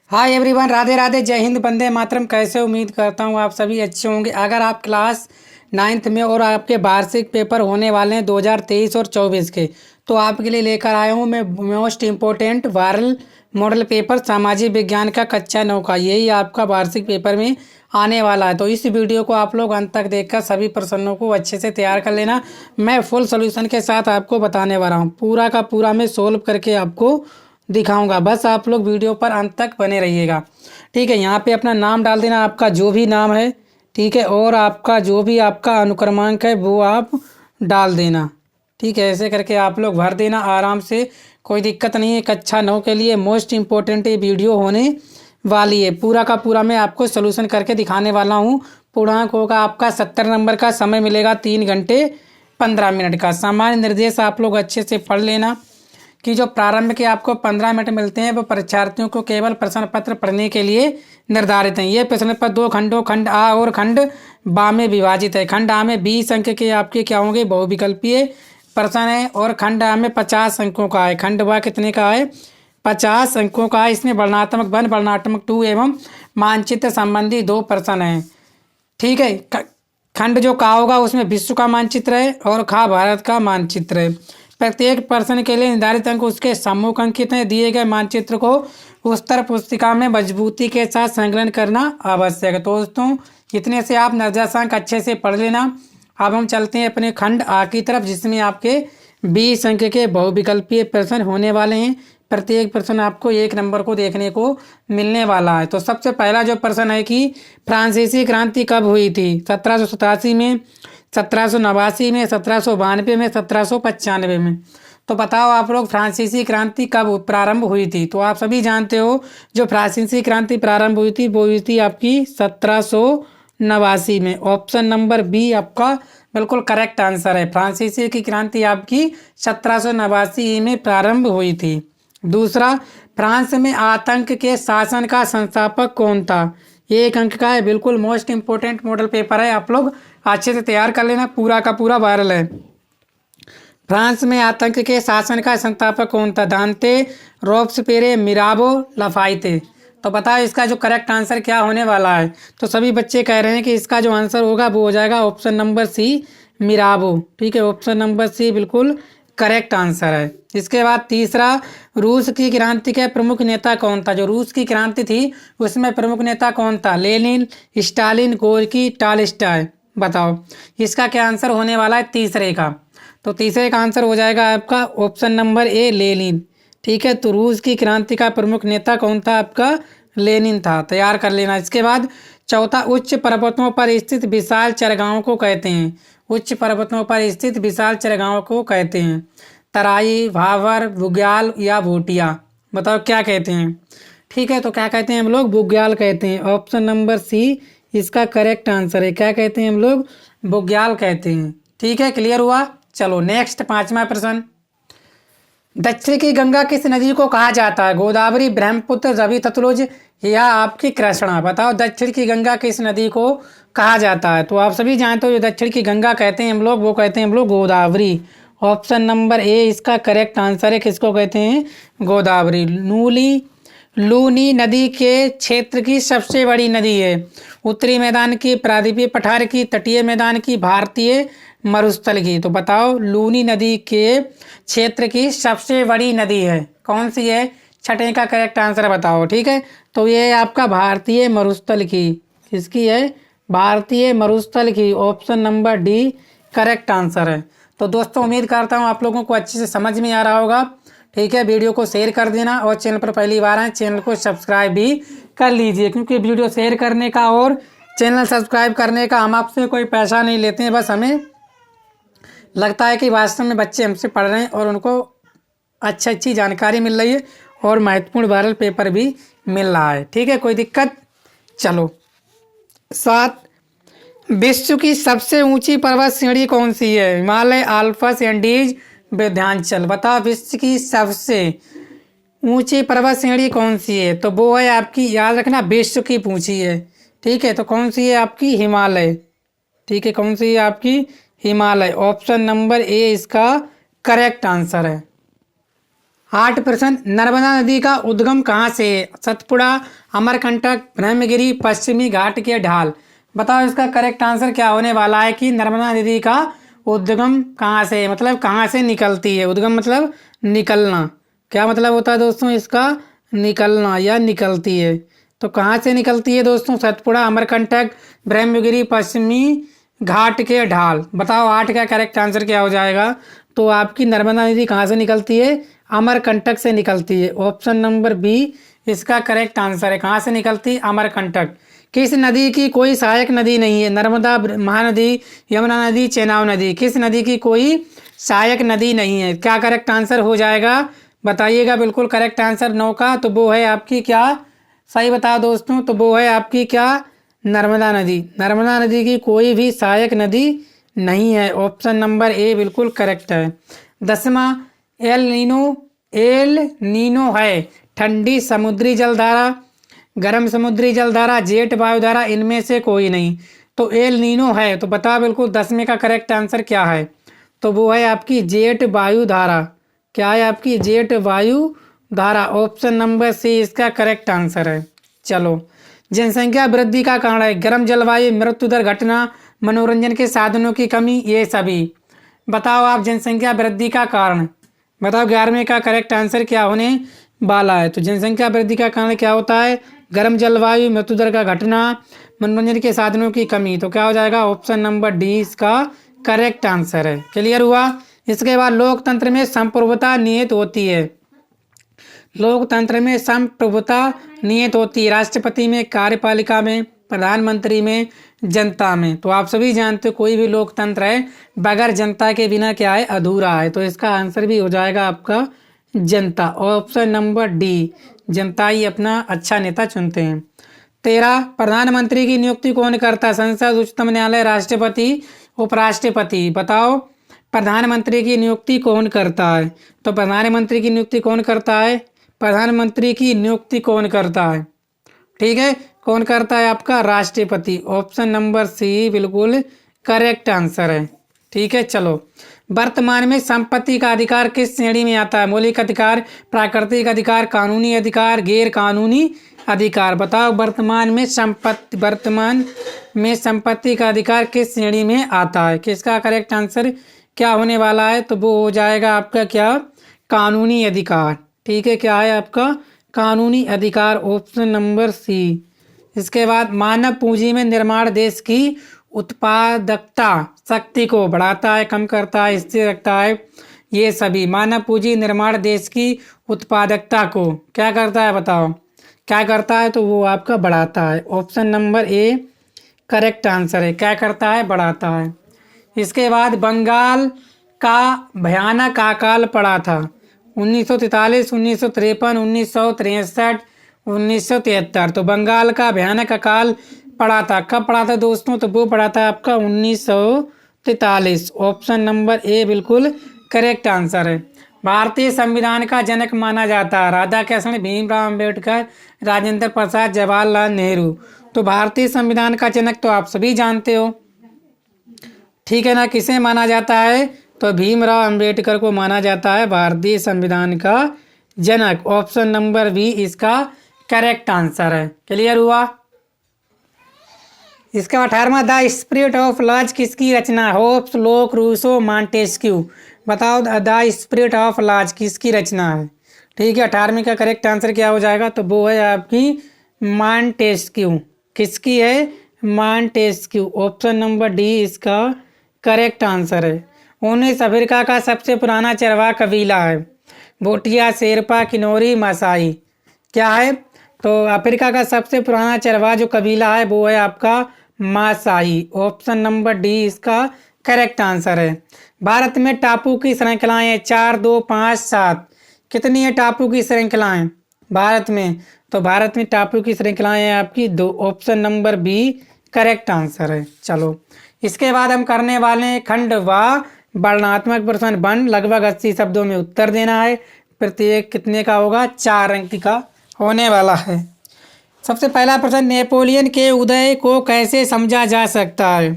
Hi everyone, Radhe Radhe, जय हिंद, वंदे मातरम। कैसे? उम्मीद करता हूँ आप सभी अच्छे होंगे। अगर आप क्लास 9th में और आपके वार्षिक पेपर होने वाले हैं 2023 और 24 के, तो आपके लिए लेकर आया हूँ मैं most important viral model paper सामाजिक विज्ञान का कक्षा 9 का। यही आपका वार्षिक पेपर में आने वाला है। तो इस वीडियो को आप लोग अंत तक देखकर सभी प्रश्नों को अच्छे से तैयार कर लेना। मैं फुल सोल्यूशन के साथ आपको बताने वाला हूँ, पूरा का पूरा मैं सोल्व करके आपको दिखाऊंगा। बस आप लोग वीडियो पर अंत तक बने रहिएगा। ठीक है, यहाँ पे अपना नाम डाल देना, आपका जो भी नाम है। ठीक है, और आपका जो भी आपका अनुक्रमांक है वो आप डाल देना। ठीक है, ऐसे करके आप लोग भर देना आराम से, कोई दिक्कत नहीं है। कक्षा 9 के लिए मोस्ट इम्पोर्टेंट ये वीडियो होने वाली है। पूरा का पूरा मैं आपको सोल्यूशन करके दिखाने वाला हूँ। पूर्णांक होगा आपका 70 नंबर का। समय मिलेगा 3 घंटे 15 मिनट का। सामान्य निर्देश आप लोग अच्छे से पढ़ लेना कि जो प्रारंभ के आपको 15 मिनट मिलते हैं वो परीक्षार्थियों को केवल प्रश्न पत्र पढ़ने के लिए निर्धारित हैं। ये प्रश्न पत्र 2 खंडों, खंड आ और खंड बा में विभाजित है। खंड आ में 20 अंक के आपके क्या होंगे, बहुविकल्पीय प्रश्न है। और खंड आ में 50 अंकों का है। खंड बा कितने का है, 50 अंकों का है। इसमें वर्णनात्मक 1, वर्णनात्मक 2 एवं मानचित्र संबंधी 2 प्रश्न हैं। ठीक है, खंड जो का होगा उसमें विश्व का मानचित्र है और खा भारत का मानचित्र है। प्रत्येक प्रश्न के लिए निर्धारित अंक उसके सम्मुख अंकित हैं। दिए गए मानचित्र को उत्तर पुस्तिका में मजबूती के साथ संकलन करना आवश्यक है। तो दोस्तों, इतने से आप निर्देशांक अच्छे से पढ़ लेना। अब हम चलते हैं अपने खंड आ की तरफ, जिसमें आपके 20 अंक के बहुविकल्पीय प्रश्न होने वाले हैं। प्रत्येक प्रश्न आपको 1 नंबर को देखने को मिलने वाला है। तो सबसे पहला जो प्रश्न है कि फ्रांसीसी क्रांति कब हुई थी? 1787 में, 1789 में, 1792 में, 1795 में। तो बताओ आप लोग, फ्रांसीसी क्रांति कब प्रारंभ हुई थी? तो आप सभी जानते हो जो फ्रांसीसी क्रांति प्रारंभ हुई थी वो हुई थी आपकी 1789 में। ऑप्शन नंबर बी आपका बिल्कुल करेक्ट आंसर है। फ्रांसीसी की क्रांति आपकी 1789 में प्रारंभ हुई थी। दूसरा, फ्रांस में आतंक के शासन का संस्थापक कौन था? 1 अंक का है। बिल्कुल मोस्ट इंपोर्टेंट मॉडल पेपर है, आप लोग अच्छे से तैयार कर लेना। पूरा का पूरा वायरल है। फ्रांस में आतंक के शासन का संस्थापक कौन था? दांते, रोब्सपेरे, मिराबो, लाफाइते। तो बताओ इसका जो करेक्ट आंसर क्या होने वाला है? तो सभी बच्चे कह रहे हैं कि इसका जो आंसर होगा वो हो जाएगा ऑप्शन नंबर सी, मिराबो। ठीक है, ऑप्शन नंबर सी बिल्कुल करेक्ट आंसर है। इसके बाद तीसरा, रूस की क्रांति के प्रमुख नेता कौन था? जो रूस की क्रांति थी उसमें प्रमुख नेता कौन था? Lenin, Stalin, Gorky, Tolstoy. बताओ इसका क्या आंसर होने वाला है तीसरे का? तो तीसरे का आंसर हो जाएगा आपका ऑप्शन नंबर ए, लेनिन। ठीक है, तो रूस की क्रांति का प्रमुख नेता कौन था? आपका लेनिन था। तैयार कर लेना। इसके बाद चौथा, उच्च पर्वतों पर स्थित विशाल चरगाहों को कहते हैं। उच्च पर्वतों पर स्थित विशाल चरगाहों को कहते हैं। तराई, भावर, बुग्याल या भूटिया। बताओ क्या कहते हैं? ठीक है, तो क्या कहते हैं हम लोग? बुग्याल कहते हैं। ऑप्शन नंबर सी इसका करेक्ट आंसर है। क्या कहते हैं हम लोग? बुग्याल कहते हैं। ठीक है, क्लियर हुआ? चलो नेक्स्ट, 5वां प्रश्न। दक्षिण की गंगा किस नदी को कहा जाता है? गोदावरी, ब्रह्मपुत्र, रवि, सतलुज या आपकी कृष्णा। बताओ दक्षिण की गंगा किस नदी को कहा जाता है? तो आप सभी जानते हो जो दक्षिण की गंगा कहते हैं हम लोग, वो कहते हैं हम लोग गोदावरी। ऑप्शन नंबर ए इसका करेक्ट आंसर है। किसको कहते हैं? गोदावरी। लूनी नदी के क्षेत्र की सबसे बड़ी नदी है। उत्तरी मैदान की, प्रायद्वीपीय पठार की, तटीय मैदान की, भारतीय मरुस्थल की। तो बताओ लूनी नदी के क्षेत्र की सबसे बड़ी नदी है कौन सी है? छठे का करेक्ट आंसर बताओ। ठीक है, तो ये आपका भारतीय मरुस्थल की, किसकी है? भारतीय मरुस्थल की। Option number D correct answer है। तो दोस्तों, उम्मीद करता हूँ आप लोगों को अच्छे से समझ में आ रहा होगा। ठीक है, वीडियो को शेयर कर देना और चैनल पर पहली बार आए चैनल को सब्सक्राइब भी कर लीजिए, क्योंकि वीडियो शेयर करने का और चैनल सब्सक्राइब करने का हम आपसे कोई पैसा नहीं लेते हैं। बस हमें लगता है कि वास्तव में बच्चे हमसे पढ़ रहे हैं और उनको अच्छी जानकारी मिल रही है और महत्वपूर्ण वायरल पेपर भी मिल रहा है। ठीक है, कोई दिक्कत? चलो 7, विश्व की सबसे ऊंची पर्वत श्रेणी कौन सी है? Himalaya, Alps, Andes, Vindhyachal. बताओ विश्व की सबसे ऊंची पर्वत श्रेणी कौन सी है? तो वो है आपकी, याद रखना, विश्व की पूछी है। ठीक है, तो कौन सी है आपकी? हिमालय। ठीक है, कौन सी है आपकी? हिमालय। ऑप्शन नंबर ए इसका करेक्ट आंसर है। 8 प्रश्न, नर्मदा नदी का उद्गम कहाँ से है? सतपुड़ा, अमरकंटक, ब्रह्मगिरी, पश्चिमी घाट के ढाल। बताओ इसका करेक्ट आंसर क्या होने वाला है कि नर्मदा नदी का उद्गम कहाँ से है, मतलब कहाँ से निकलती है। उद्गम मतलब निकलना। क्या मतलब होता है दोस्तों इसका? निकलना या निकलती है। तो कहाँ से निकलती है दोस्तों? सतपुड़ा, अमरकंटक, ब्रह्मगिरी, पश्चिमी घाट के ढाल। बताओ 8 का करेक्ट आंसर क्या हो जाएगा? तो आपकी नर्मदा नदी कहाँ से निकलती है? अमरकंटक से निकलती है। ऑप्शन नंबर बी इसका करेक्ट आंसर है। कहाँ से निकलती है? अमरकंटक। किस नदी की कोई सहायक नदी नहीं है? नर्मदा, महानदी, यमुना नदी, चेनाब नदी। किस नदी की कोई सहायक नदी नहीं है? क्या करेक्ट आंसर हो जाएगा? बताइएगा बिल्कुल करेक्ट आंसर 9 का। तो वो है आपकी क्या? सही बताओ दोस्तों। तो वो है आपकी क्या? नर्मदा नदी। नर्मदा नदी की कोई भी सहायक नदी नहीं है। ऑप्शन नंबर ए बिल्कुल करेक्ट है। 10वां, एल नीनो है ठंडी समुद्री जलधारा, गर्म समुद्री जलधारा, जेट वायुधारा, इनमें से कोई नहीं। तो एल नीनो है। तो बताओ बिल्कुल 10वें का करेक्ट आंसर क्या है? तो वो है आपकी जेट वायु धारा। क्या है आपकी? जेट वायु धारा। ऑप्शन नंबर सी इसका करेक्ट आंसर है। चलो, जनसंख्या वृद्धि का कारण है? गर्म जलवायु, मृत्यु दर घटना, मनोरंजन के साधनों की कमी, ये सभी। बताओ आप जनसंख्या वृद्धि का कारण। बताओ 11वें का करेक्ट आंसर क्या होने वाला है? तो जनसंख्या वृद्धि का कारण क्या होता है? गर्म जलवायु, मृत्यु दर का घटना, मनोरंजन के साधनों की कमी। तो क्या हो जाएगा? ऑप्शन नंबर डी इसका करेक्ट आंसर है। क्लियर हुआ? इसके बाद लोकतंत्र में संप्रभुता निहित होती है। लोकतंत्र में संप्रभुता निहित होती है राष्ट्रपति में, कार्यपालिका में, प्रधानमंत्री में, जनता में। तो आप सभी जानते हो कोई भी लोकतंत्र है बगैर जनता के बिना क्या है? अधूरा है। तो इसका आंसर भी हो जाएगा आपका जनता। ऑप्शन नंबर डी, जनता ही अपना अच्छा नेता चुनते हैं। 13, प्रधानमंत्री की नियुक्ति कौन करता है? संसद, उच्चतम न्यायालय, राष्ट्रपति, उपराष्ट्रपति। बताओ प्रधानमंत्री की नियुक्ति कौन करता है? तो प्रधानमंत्री की नियुक्ति कौन करता है? प्रधानमंत्री की नियुक्ति कौन करता है? ठीक है, कौन करता है? आपका राष्ट्रपति। ऑप्शन नंबर सी बिल्कुल करेक्ट आंसर है। ठीक है, चलो, वर्तमान में संपत्ति का अधिकार किस श्रेणी में आता है? मौलिक अधिकार, प्राकृतिक अधिकार, कानूनी अधिकार, गैर कानूनी अधिकार। बताओ वर्तमान में संपत्ति का अधिकार किस श्रेणी में आता है? किसका करेक्ट आंसर क्या होने वाला है? तो वो हो जाएगा आपका क्या? कानूनी अधिकार। ठीक है, क्या है आपका? कानूनी अधिकार। Option number C. इसके बाद मानव पूंजी में निर्माण देश की उत्पादकता शक्ति को बढ़ाता है, कम करता है, स्थिर रखता है, ये सभी। मानव पूंजी निर्माण देश की उत्पादकता को क्या करता है? बताओ क्या करता है? तो वो आपका बढ़ाता है। Option number A correct answer है। क्या करता है? बढ़ाता है। इसके बाद बंगाल का भयानक अकाल पड़ा था 1943, 1953, 1963, 1973। तो बंगाल का भयानक अकाल पड़ा था। कब पड़ा था दोस्तों? तो वो पड़ा था आपका 1943। ऑप्शन नंबर ए बिल्कुल करेक्ट आंसर है। भारतीय संविधान का जनक माना जाता है? राधा कृष्ण, भीमराव अम्बेडकर, राजेंद्र प्रसाद, जवाहरलाल नेहरू। तो भारतीय संविधान का जनक तो आप सभी जानते हो, ठीक है ना? किसे माना जाता है? तो भीमराव अंबेडकर को माना जाता है भारतीय संविधान का जनक। ऑप्शन नंबर बी इसका करेक्ट आंसर है। क्लियर हुआ? इसका 18वां, द स्पिरिट ऑफ लॉज किसकी रचना है? होब्स, लोक, रूसो, मॉन्टेस्क्यू। बताओ द स्पिरिट ऑफ लॉज किसकी रचना है? ठीक है, 18वें का करेक्ट आंसर क्या हो जाएगा? तो वो है आपकी मॉन्टेस्क्यू। किसकी है? मॉन्टेस्क्यू। ऑप्शन नंबर डी इसका करेक्ट आंसर है। 19 अफ्रीका का सबसे पुराना चरवाहा कबीला है? भोटिया, शेरपा, किन्नौरी, मासाई। क्या है? तो अफ्रीका का सबसे पुराना चरवाहा जो कबीला है वो है आपका मासाई। ऑप्शन नंबर डी इसका करेक्ट आंसर है। भारत में टापू की श्रृंखलाएं हैं 4, 2, 5, 7। कितनी है टापू की श्रृंखलाएं भारत में? तो भारत में टापू की श्रृंखलाएं हैं आपकी 2। Option number B correct answer है। चलो, इसके बाद हम करने वाले हैं खंड व वर्णनात्मक प्रश्न वन। लगभग 80 शब्दों में उत्तर देना है। प्रत्येक कितने का होगा? 4 अंक का होने वाला है। सबसे पहला प्रश्न, नेपोलियन के उदय को कैसे समझा जा सकता है?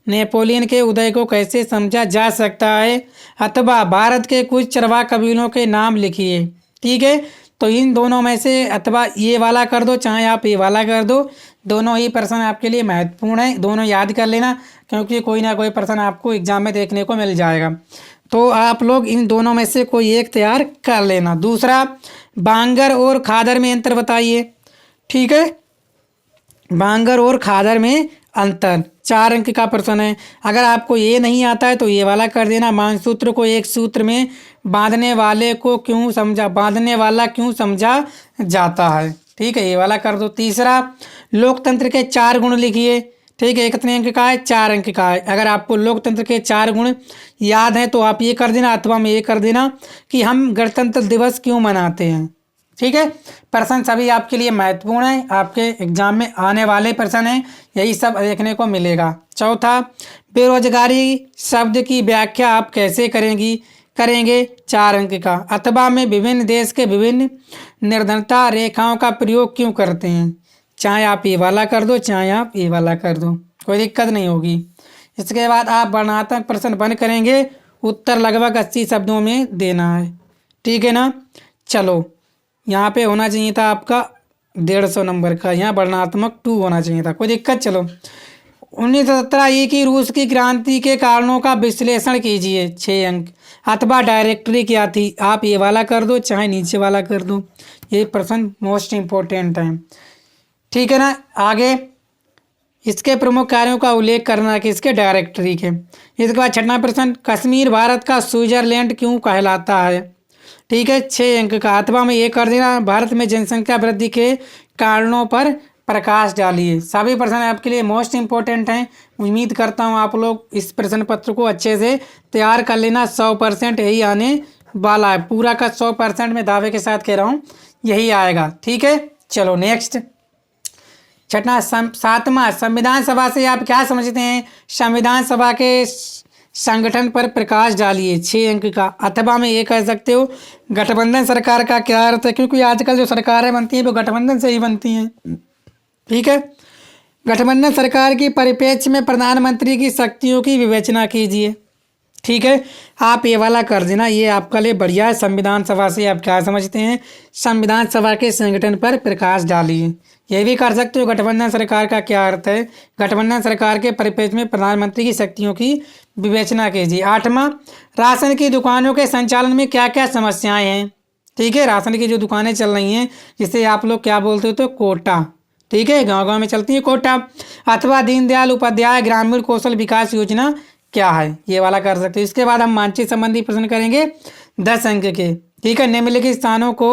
नेपोलियन के उदय को कैसे समझा जा सकता है? अथवा भारत के कुछ चरवाहा कबीलों के नाम लिखिए। ठीक है। तो इन दोनों में से अथवा ये वाला कर दो, चाहे आप ये वाला कर दो, दोनों ही प्रश्न आपके लिए महत्वपूर्ण है, दोनों याद कर लेना, क्योंकि कोई ना कोई प्रश्न आपको एग्जाम में देखने को मिल जाएगा। तो आप लोग इन दोनों में से कोई एक तैयार कर लेना। दूसरा, बांगर और खादर में अंतर बताइए। ठीक है, बांगर और खादर में अंतर, 4 अंक का प्रश्न है। अगर आपको ये नहीं आता है तो ये वाला कर देना। मानसूत्र को एक सूत्र में बांधने वाले को क्यों समझा, बांधने वाला क्यों समझा जाता है। ठीक है, ये वाला कर दो। तीसरा, लोकतंत्र के 4 गुण लिखिए। ठीक है, कितने अंक का है, 4 अंक का है। अगर आपको लोकतंत्र के 4 गुण याद हैं तो आप ये कर देना, अथवा में ये कर देना कि हम गणतंत्र दिवस क्यों मनाते हैं। ठीक है, प्रश्न सभी आपके लिए महत्वपूर्ण है, आपके एग्जाम में आने वाले प्रश्न हैं, यही सब देखने को मिलेगा। चौथा, बेरोजगारी शब्द की व्याख्या आप कैसे करेंगे, 4 अंक का। अथवा में विभिन्न देश के विभिन्न निर्धनता रेखाओं का प्रयोग क्यों करते हैं। चाहे आप ये वाला कर दो, चाहे आप ये वाला कर दो, कोई दिक्कत नहीं होगी। इसके बाद आप वर्णनात्मक प्रश्न बंद करेंगे, उत्तर लगभग 80 शब्दों में देना है। ठीक है ना। चलो, यहाँ पे होना चाहिए था आपका 150 नंबर का, यहाँ वर्णनात्मक 2 होना चाहिए था, कोई दिक्कत। चलो, 1917 ई की रूस की क्रांति के कारणों का विश्लेषण कीजिए, 6 अंक। अथवा डायरेक्टरी क्या थी, आप ये वाला कर दो, चाहे नीचे वाला कर दो, ये प्रश्न मोस्ट इम्पोर्टेंट है। ठीक है ना। आगे, इसके प्रमुख कार्यों का उल्लेख करना किसके, डायरेक्टरी के। इसके बाद 6वां प्रश्न, कश्मीर भारत का स्विट्जरलैंड क्यों कहलाता है। ठीक है, 6 अंक का। अथवा में ये कर देना, भारत में जनसंख्या वृद्धि के कारणों पर प्रकाश डालिए। सभी प्रश्न आपके लिए मोस्ट इम्पोर्टेंट हैं। उम्मीद करता हूँ आप लोग इस प्रश्न पत्र को अच्छे से तैयार कर लेना। 100% यही आने वाला है, पूरा का 100% में दावे के साथ कह रहा हूँ यही आएगा। ठीक है, चलो नेक्स्ट। 7वां, संविधान सभा से आप क्या समझते हैं। संविधान सभा के संगठन पर प्रकाश डालिए, 6 अंक का। अथवा में ये कह सकते हो, गठबंधन सरकार का क्या अर्थ है, क्योंकि आजकल जो सरकारें बनती हैं वो गठबंधन से ही बनती हैं। ठीक है, गठबंधन सरकार की परिप्रेक्ष्य में प्रधानमंत्री की शक्तियों की विवेचना कीजिए। ठीक है, आप ये वाला कर देना, ये आपका लिए बढ़िया है। संविधान सभा से आप क्या समझते हैं, संविधान सभा के संगठन पर प्रकाश डालिए। ये भी कर सकते हो, गठबंधन सरकार का क्या अर्थ है, गठबंधन सरकार के परिप्रेक्ष्य में प्रधानमंत्री की शक्तियों की विवेचना कीजिए। 8वां, राशन की दुकानों के संचालन में क्या क्या समस्याएं हैं। ठीक है, राशन की जो दुकानें चल रही हैं, जिसे आप लोग क्या बोलते हो, तो कोटा। ठीक है, गांव गांव में चलती है कोटा। अथवा दीनदयाल उपाध्याय ग्रामीण कौशल विकास योजना क्या है, ये वाला कर सकते हो। इसके बाद हम मानचित्र संबंधी प्रश्न करेंगे 10 अंक के। ठीक है, निम्नलिखित स्थानों को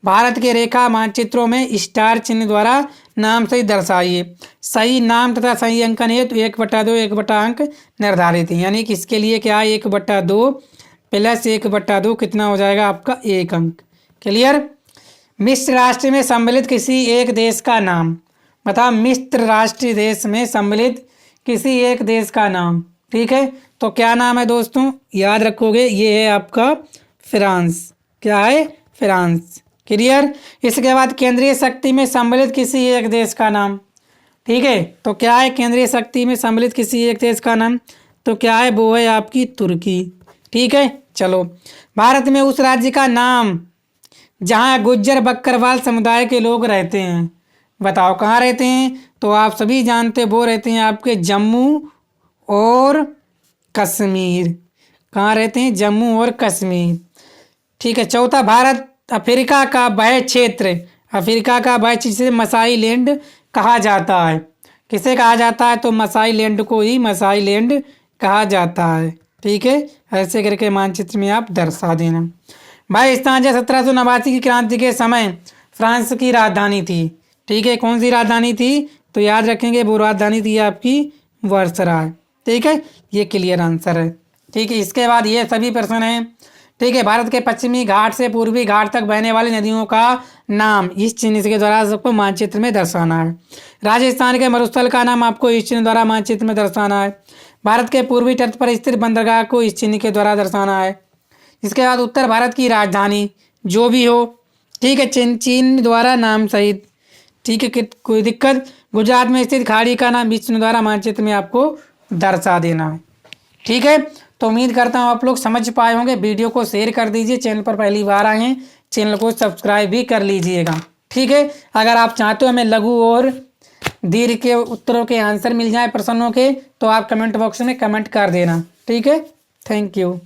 भारत के रेखा मानचित्रों में स्टार चिन्ह द्वारा नाम सही दर्शाइए। सही नाम तथा सही अंकन है तो 1/2 1 अंक निर्धारित है, यानी कि इसके लिए क्या है, 1/2 प्लस 1/2 कितना हो जाएगा आपका, 1 अंक। क्लियर। मिस्र राष्ट्र में सम्मिलित किसी एक देश का नाम बताओ, मिस्र राष्ट्र देश में सम्मिलित किसी एक देश का नाम। ठीक है, तो क्या नाम है दोस्तों, याद रखोगे, ये है आपका फ्रांस। क्या है, फ्रांस। क्लियर। इसके बाद केंद्रीय शक्ति में सम्मिलित किसी एक देश का नाम। ठीक है, तो क्या है, केंद्रीय शक्ति में सम्मिलित किसी एक देश का नाम, तो क्या है, वो है आपकी तुर्की। ठीक है, चलो। भारत में उस राज्य का नाम जहाँ गुज्जर बकरवाल समुदाय के लोग रहते हैं, बताओ कहाँ रहते हैं, तो आप सभी जानते वो रहते हैं आपके जम्मू और कश्मीर। कहाँ रहते हैं, जम्मू और कश्मीर। ठीक है। चौथा, भारत अफ्रीका का वह क्षेत्र, अफ्रीका का वह क्षेत्र जिसे मसाई लैंड कहा जाता है। किसे कहा जाता है, तो मसाई लैंड को ही मसाई लैंड कहा जाता है। ठीक है, ऐसे करके मानचित्र में आप दर्शा देना। भाई स्थान 1789 की क्रांति के समय फ्रांस की राजधानी थी। ठीक है, कौन सी राजधानी थी, तो याद रखेंगे वो राजधानी थी आपकी वर्सराय। ठीक है, ये क्लियर आंसर है। ठीक है, इसके बाद ये सभी प्रश्न हैं। ठीक है, भारत के पश्चिमी घाट से पूर्वी घाट तक बहने वाली नदियों का नाम इस चिन्ह के द्वारा सबको मानचित्र में दर्शाना है। राजस्थान के मरुस्थल का नाम आपको इस चिन्ह द्वारा मानचित्र में दर्शाना है। भारत के पूर्वी तट पर स्थित बंदरगाह को इस चिन्ह के द्वारा दर्शाना है। इसके बाद उत्तर भारत की राजधानी जो भी हो, ठीक है, चिन्ह द्वारा नाम सहित। ठीक है, कोई दिक्कत। गुजरात में स्थित खाड़ी का नाम इस चिन्ह द्वारा मानचित्र में आपको दर्शा देना है। ठीक है, तो उम्मीद करता हूँ आप लोग समझ पाए होंगे। वीडियो को शेयर कर दीजिए, चैनल पर पहली बार आए हैं चैनल को सब्सक्राइब भी कर लीजिएगा। ठीक है, अगर आप चाहते हो हमें लघु और दीर्घ के उत्तरों के आंसर मिल जाए प्रश्नों के, तो आप कमेंट बॉक्स में कमेंट कर देना। ठीक है, थैंक यू।